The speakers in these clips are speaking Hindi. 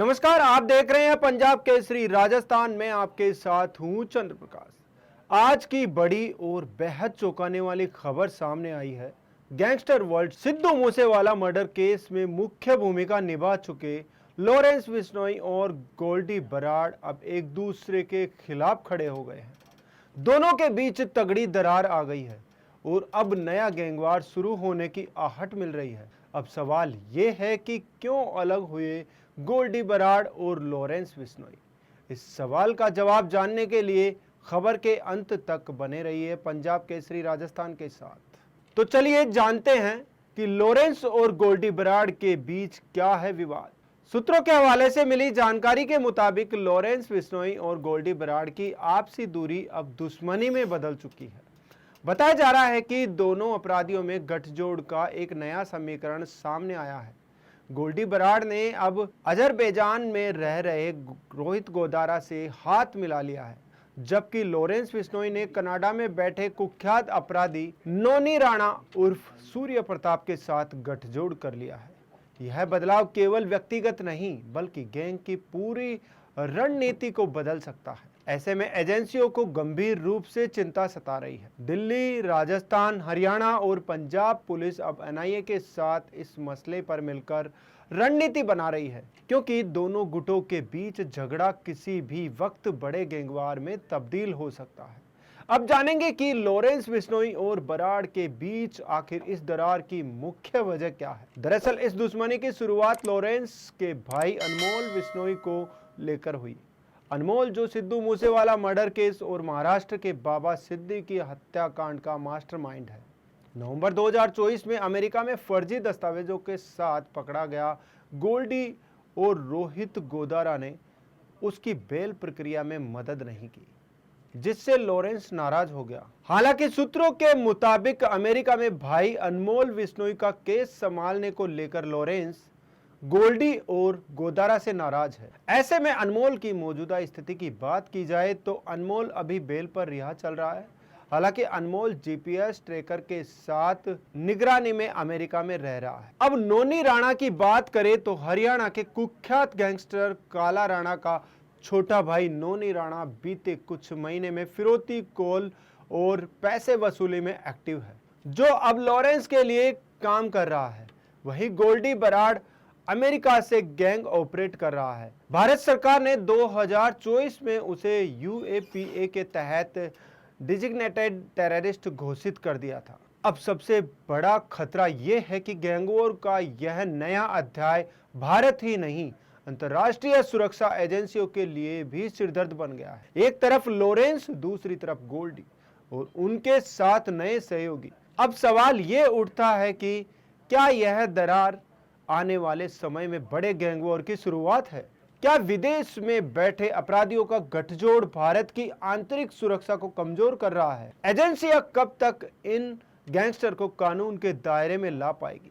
नमस्कार, आप देख रहे हैं पंजाब केसरी राजस्थान में। आपके साथ हूं चंद्र प्रकाश। आज की बड़ी और बेहद चौंकाने वाली खबर सामने आई है। Gangster world Sidhu Moosewala murder case में मुख्य भूमिका निभा चुके लॉरेंस बिश्नोई और गोल्डी बराड़ अब एक दूसरे के खिलाफ खड़े हो गए हैं। दोनों के बीच तगड़ी दरार आ गई है और अब नया गैंगवार शुरू होने की आहट मिल रही है। अब सवाल ये है कि क्यों अलग हुए गोल्डी बराड़ और लॉरेंस बिश्नोई। इस सवाल का जवाब जानने के लिए खबर के अंत तक बने रहिए पंजाब केसरी राजस्थान के साथ। तो चलिए जानते हैं कि लॉरेंस और गोल्डी बराड़ के बीच क्या है विवाद। सूत्रों के हवाले से मिली जानकारी के मुताबिक लॉरेंस बिश्नोई और गोल्डी बराड़ की आपसी दूरी अब दुश्मनी में बदल चुकी है। बताया जा रहा है कि दोनों अपराधियों में गठजोड़ का एक नया समीकरण सामने आया है। गोल्डी बराड़ ने अब अजरबैजान में रह रहे रोहित गोदारा से हाथ मिला लिया है, जबकि लॉरेंस बिश्नोई ने कनाडा में बैठे कुख्यात अपराधी नोनी राणा उर्फ सूर्य प्रताप के साथ गठजोड़ कर लिया है। यह बदलाव केवल व्यक्तिगत नहीं बल्कि गैंग की पूरी रणनीति को बदल सकता है। ऐसे में एजेंसियों को गंभीर रूप से चिंता सता रही है। दिल्ली, राजस्थान, हरियाणा और पंजाब पुलिस अब एनआईए के साथ इस मसले पर मिलकर रणनीति बना रही है, क्योंकि दोनों गुटों के बीच झगड़ा किसी भी वक्त बड़े गैंगवार में तब्दील हो सकता है। अब जानेंगे कि लॉरेंस बिश्नोई और बराड़ के बीच आखिर इस दरार की मुख्य वजह क्या है। दरअसल इस दुश्मनी की शुरुआत लॉरेंस के भाई अनमोल बिश्नोई को लेकर हुई। अनमोल, जो सिद्धू मूसेवाला मर्डर केस और महाराष्ट्र के बाबा सिद्दीकी हत्याकांड का मास्टरमाइंड है, नवंबर 2024 में अमेरिका में फर्जी दस्तावेजों के साथ पकड़ा गया गोल्डी और रोहित गोदारा ने उसकी बेल प्रक्रिया में मदद नहीं की, जिससे लॉरेंस नाराज हो गया। हालांकि सूत्रों के मुताबिक अमेरिका में भाई अनमोल बिश्नोई का केस संभालने को लेकर लॉरेंस गोल्डी और गोदारा से नाराज है। ऐसे में अनमोल की मौजूदा स्थिति की बात की जाए तो अनमोल अभी बेल पर रिहा चल रहा है। हालांकि अनमोल जीपीएस ट्रैकर के साथ निगरानी में अमेरिका में रह रहा है। अब नोनी राणा की बात करें तो हरियाणा के कुख्यात गैंगस्टर काला राणा का छोटा भाई नोनी राणा बीते कुछ महीने में फिरौती कॉल और पैसे वसूली में एक्टिव है, जो अब लॉरेंस के लिए काम कर रहा है। वहीं गोल्डी बराड़ अमेरिका से गैंग ऑपरेट कर रहा है। भारत सरकार ने 2024 में उसे यूएपीए के तहत डिजिग्नेटेड टेररिस्ट घोषित कर दिया था। अब सबसे बड़ा खतरा यह है कि गैंगवॉर का यह नया अध्याय भारत ही नहीं, अंतर्राष्ट्रीय सुरक्षा एजेंसियों के लिए भी सिरदर्द बन गया है। एक तरफ लॉरेंस, दूसरी तरफ गोल्डी और उनके साथ नए सहयोगी। अब सवाल ये उठता है कि क्या यह दरार आने वाले समय में बड़े गैंगवॉर की शुरुआत है? क्या विदेश में बैठे अपराधियों का गठजोड़ भारत की आंतरिक सुरक्षा को कमजोर कर रहा है? एजेंसियां कब तक इन गैंगस्टर को कानून के दायरे में ला पाएगी?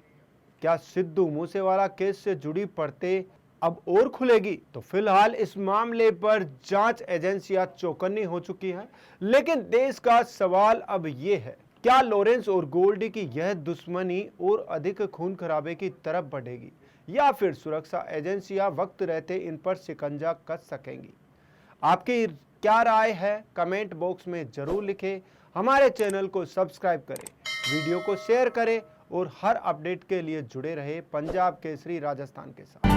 क्या सिद्धू मूसेवाला केस से जुड़ी परतें अब और खुलेगी? तो फिलहाल इस मामले पर जांच एजेंसियां चौकन्नी हो चुकी है, लेकिन देश का सवाल अब ये है, क्या लॉरेंस और गोल्डी की यह दुश्मनी और अधिक खून खराबे की तरफ बढ़ेगी या फिर सुरक्षा एजेंसियां वक्त रहते इन पर शिकंजा कस सकेंगी? आपकी क्या राय है? कमेंट बॉक्स में जरूर लिखें। हमारे चैनल को सब्सक्राइब करें, वीडियो को शेयर करें और हर अपडेट के लिए जुड़े रहे पंजाब केसरी राजस्थान के साथ।